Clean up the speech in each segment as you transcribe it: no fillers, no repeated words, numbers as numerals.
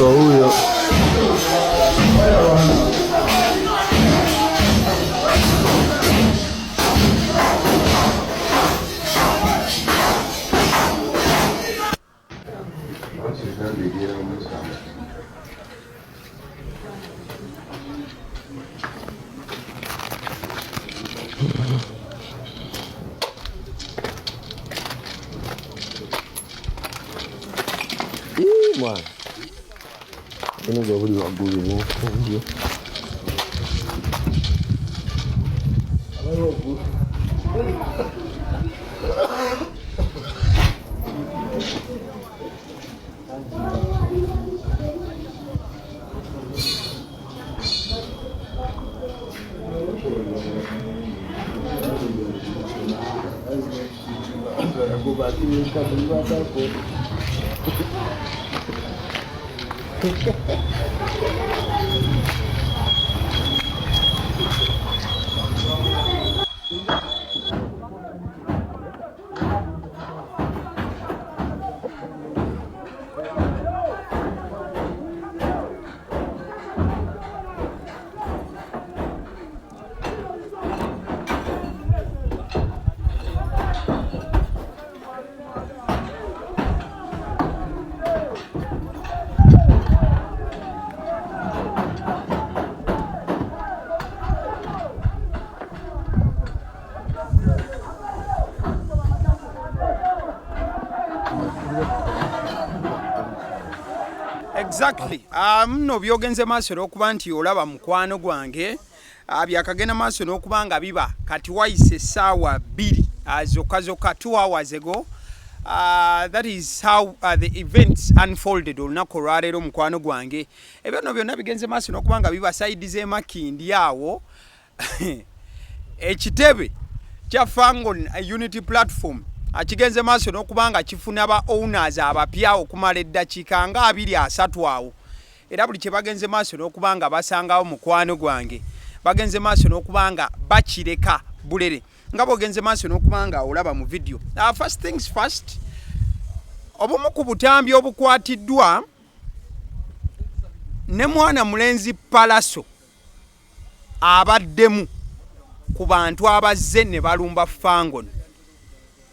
ndo huyo. Mwana ino gabuli wagulu ndio Exactly. No byogenze maaso n'okuba nti olaba mukwano gwange byakagenda maaso n'okuba nga biba kati wayise essaawa 2 zokka 2 hours ago. That is how the events unfolded olunaku olwaleero mukwano gwange. Ebyo byonna bigenze maaso n'okuba nga biba sayidi z'emakindi awo ekitebe kya Fangon Unity Platform akigenze maaso n'okubanga kifuna ba owners abapya okumala eddakiika nga 2-3 awo. Era buli kye bagenze maaso n'okubanga basangawo mukwano gwange bagenze maaso n'okubanga bakireka bulere nga bogenze maaso n'okubanga olaba mu video. First things first, obumu ku butambi obukwatiddwa ne mwana mulenzi Palaso abaddemu ku bantu abazze ne balumba Fangon.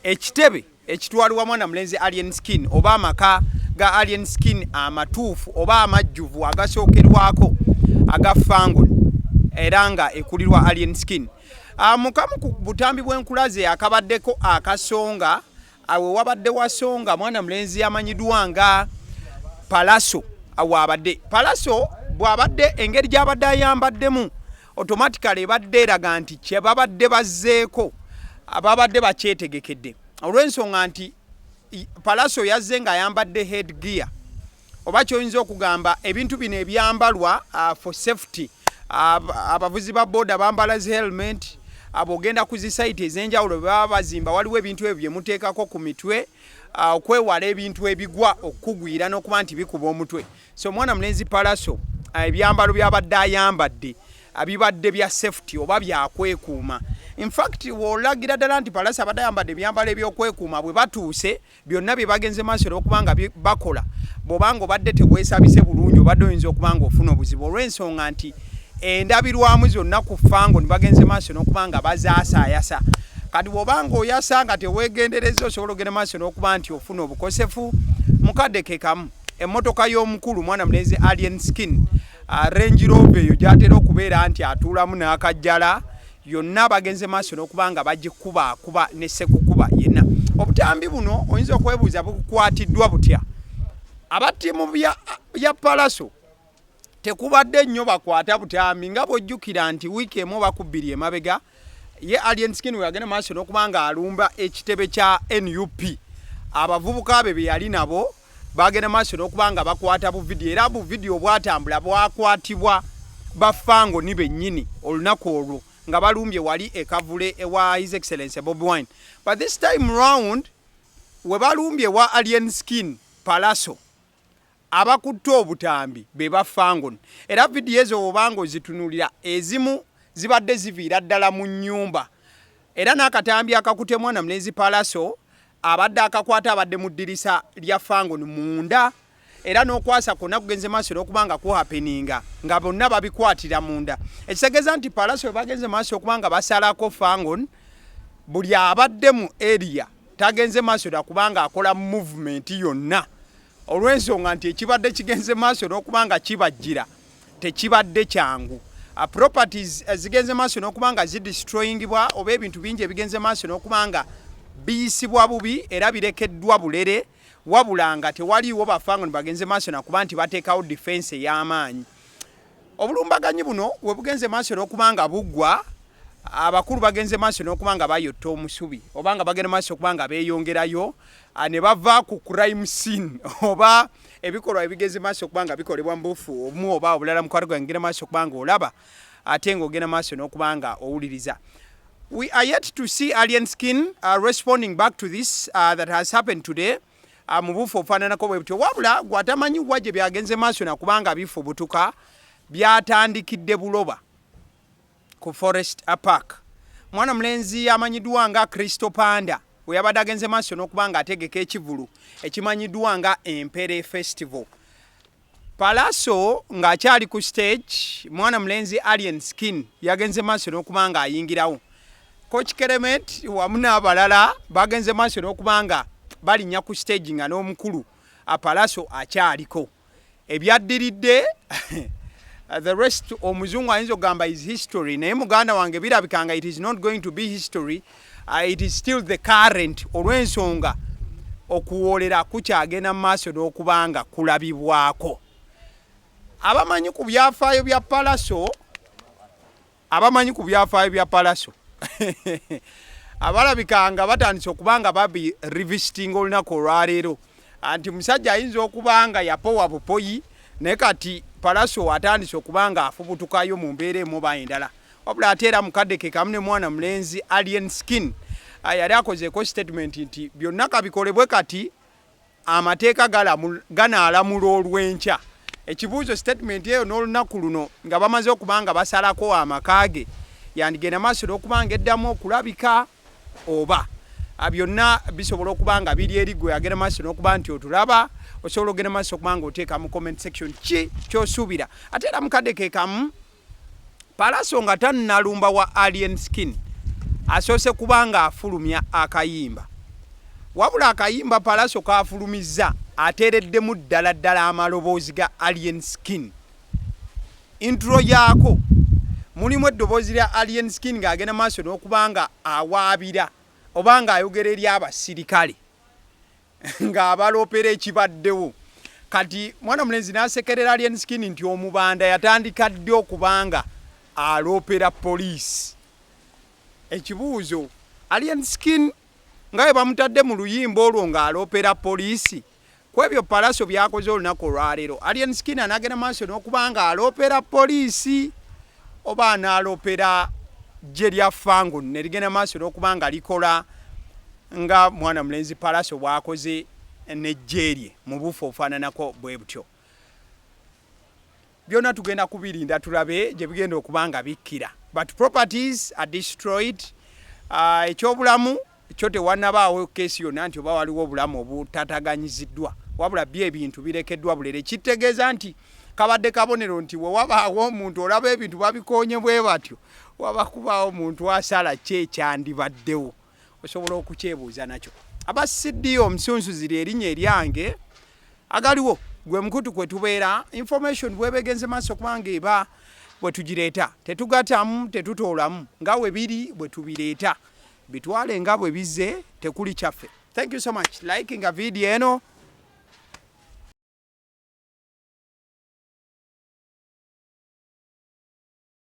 Ekitebe ekitwalibwa mwana mulenzi Alien Skin oba amaka ga Alien Skin amatuufu oba amajjuvu agasookerwako aga Fangon era nga ekulirwa Alien Skin. Mukamu ku butambi bw'enkulaze akabaddeko akasonga awe wabadde wasonga mwana mulenzi amanyiddwa nga Palaso awe abadde. Palaso bw'abadde engeri gy'abadde ayambaddemu automatically ebadde eraga nti kye babadde bazzeeko ababadde bakyetegekedde olw'ensonga nti Palaso yazze nga ayambadde headgear oba kyoyinza okugamba ebintu bino ebyambalwa for safety. Abavuzi ba boda bambala zi helmet, abogenda ku zi site ez'enjawulo baba bazimba waliwo ebintu ebyo bye muteekako ku mitwe okwewala ebintu ebigwa okugwira n'okuba nti bikuba omutwe. So mwana mulenzi Palaso ebyambalo byabadde ayambadde abibadde bya safety oba byakwekuuma. In fact wolagira ddala nti Palaso abadde ayambadde ebyambalo ebyokwekuuma bwe batuuse byonna bye bagenze maaso okubanga bakola bw'obanga obadde teweesabise bulungi obadde oyinza okubanga ofuna obuzibu olw'ensonga nti endabirwamu zonna ku Fangon bagenze maaso n'okubanga bazaasaayasa. Kati bw'obanga oyasa nga teweegendereza osobola ogenda maaso n'okuba nti ofuna obukosefu. Mukadde ke kamu emmotoka y'omukulu mwana mulenzi Alien Skin Range Rover eyo gy'atera okubeera nti atuulamu n'akajjala yonna bagenze maaso n'okubanga bagikuba ne sekukuba yenna. Obutambi buno oyinza okwebuuza bukwatiddwa butya. Abattiimu ya Palaso tekubadde nnyo bakwata butambi nga bw'ojjukira nti wiiki emu oba ku 2 emabega ye Alien Skin we yagenda maaso n'okubanga alumba ekitebe kya NUP. Abavubuka be yali nabo bagenda maaso n'okubanga bakwata bu video era bu video bwatambula bwakwatibwa ba Fangon bennyini olunaku olwo nga balumbye wali ekavule ewa His Excellency Bobi Wine. But this time round we balumbye wa Alien Skin Palaso abakutte obutambi be ba Fangon. Era video ezo obango zitunulira ezimu zibadde ziviira ddala mu nnyumba. Era n'akatambi akakutte mwana mulenzi Palaso abadde akakwata abadde mu ddirisa lya Fangon munda era n'okwasa kwonna kugenze maaso n'okubanga kuhapeninga nga bonna babikwatira munda ekitegeeza nti Palasyo bagenze maaso okubanga basalako Fangon buli abadde mu area tagenze maaso da kubanga akola movement yonna olw'ensonga nti ekibadde kigenze maaso n'okubanga kibajjira tekibadde kyangu properties zigenze maaso n'okubanga zidestroyingibwa oba ebintu bingi ebigenze maaso n'okubanga biyisibwa bubi era birekeddwa bulere wabulanga tewaliiwo Bafangoni bagenze maaso nakuba nti bateekawo defense ey'amaanyi obulumbaganyi buno we bugenze maaso n'okubanga buggwa abakulu bagenze maaso n'okubanga bayotta omusubi obanga bagenda maaso okubanga beeyongerayo ne bava ku crime scene oba ebikolwa ebigenze maaso okubanga bikolebwa mbufu omu oba obulala mukwano gwengenda maaso okubanga olaba ate ng'ogenda maaso n'okubanga owuliriza. We are yet to see Alien Skin responding back to this that has happened today. Mubufu ofaananako bwe butyo wabula gwatamanyi wajje byagenze maaso nakubanga bifubutuka byatandikidde Buloba ku Forest Park. Mwana mulenzi amanyiddwa nga Crystal Panda we yabadde agenze maaso n'okubanga ategeka ekivulu ekimanyiddwa nga Empere Festival. Palasyo ng'akyali ku stage mwana mulenzi Alien Skin yagenze maaso n'okubanga ayingirawo. Coach Keremet wamu n'abalala bagenze maaso n'okubanga balinnya ku stage nga n'omukulu Palasyo akyaliko ebyaddiridde the rest omuzungu ayinza okugamba is history naye muganda wange birabikanga it is not going to be history it is still the current olw'ensonga okuwoolera kukyagenda mu maaso n'okubanga kulabibwako. Abamanyi ku byafaayo bya Palasyo abalabikanga batandise okubanga babi revisiting olunaku olwaleero anti musajja ayinza okubanga yapowa bupoyi naye kati Palasyo atandise okubanga afubutukayo mu mbeera emu oba endala wabula ate era mukadde ke kamu ne mwana mulenzi Alien Skin yali akozeeko statement nti byonna kabikolebwe kati amateeka ganaalamula olw'enkya. Ekibuuzo statement eyo n'olunaku luno nga bamaze okubanga basalako amakaage yandigenda maaso n'okubanga eddamu okulabika oba byonna bisobola okubanga biri eri gwe agenda maaso n'okuba nti otulaba osobola ogenda maaso okubanga oteeka mu comment section ki ky'osuubira. Ate era mukadde ke kamu Palasyo nga tannalumba wa Alien Skin asoose kubanga afulumya akayimba wabula akayimba Palasyo kaafulumizza ateereddemu ddala amaloboozi ga Alien Skin. Intro yaako mulimu eddoboozi lya Alien Skin ng'agenda maaso n'okubanga awaabira obanga ayogera eri abasirikale ng'abaloopera ekibaddewo. Kati mwana mulenzi n'asekerera Alien Skin nti omubanda yatandika ddi okubanga aloopera poliisi. Ekibuuzo Alien Skin nga bwe bamutadde mu luyimba olwo ng'aloopera poliisi ku ebyo Palasyo byakoze olunaku olwaleero Alien Skin anagenda maaso n'okubanga aloopera poliisi oba analoopera gye lya Fangon ne ligenda maaso n'okubanga likola nga mwana mulenzi Palasyo bwakoze n'eggye lye mu bufu ofaananako bwe butyo. Byonna tugenda kubirinda tulabe gye bigenda okubanga bikkira but properties are destroyed. Ekyobulamu kyo tewannabaawo keesi yonna nti oba waliwo obulamu obutataganyiziddwa wabula bye ebintu birekeddwa bulere kitegeeza nti kabadde kabonero nti we wabaawo omuntu olaba ebintu babikoonye bwe batyo waba kubaawo omuntu asala kyekyandibaddewo osobola okukyebuuza nakyo. Abasiddyo omusunsuzi ly'erinnya eryange agaliwo gwe mukutu kwe tubeera information bwebegenze maaso kubanga eba bwe tugireeta tetugatamu tetutoolamu nga we biri bwe tubireeta bitwale nga bwe bizze tekuli kyaffe. Thank you so much liking a video eno.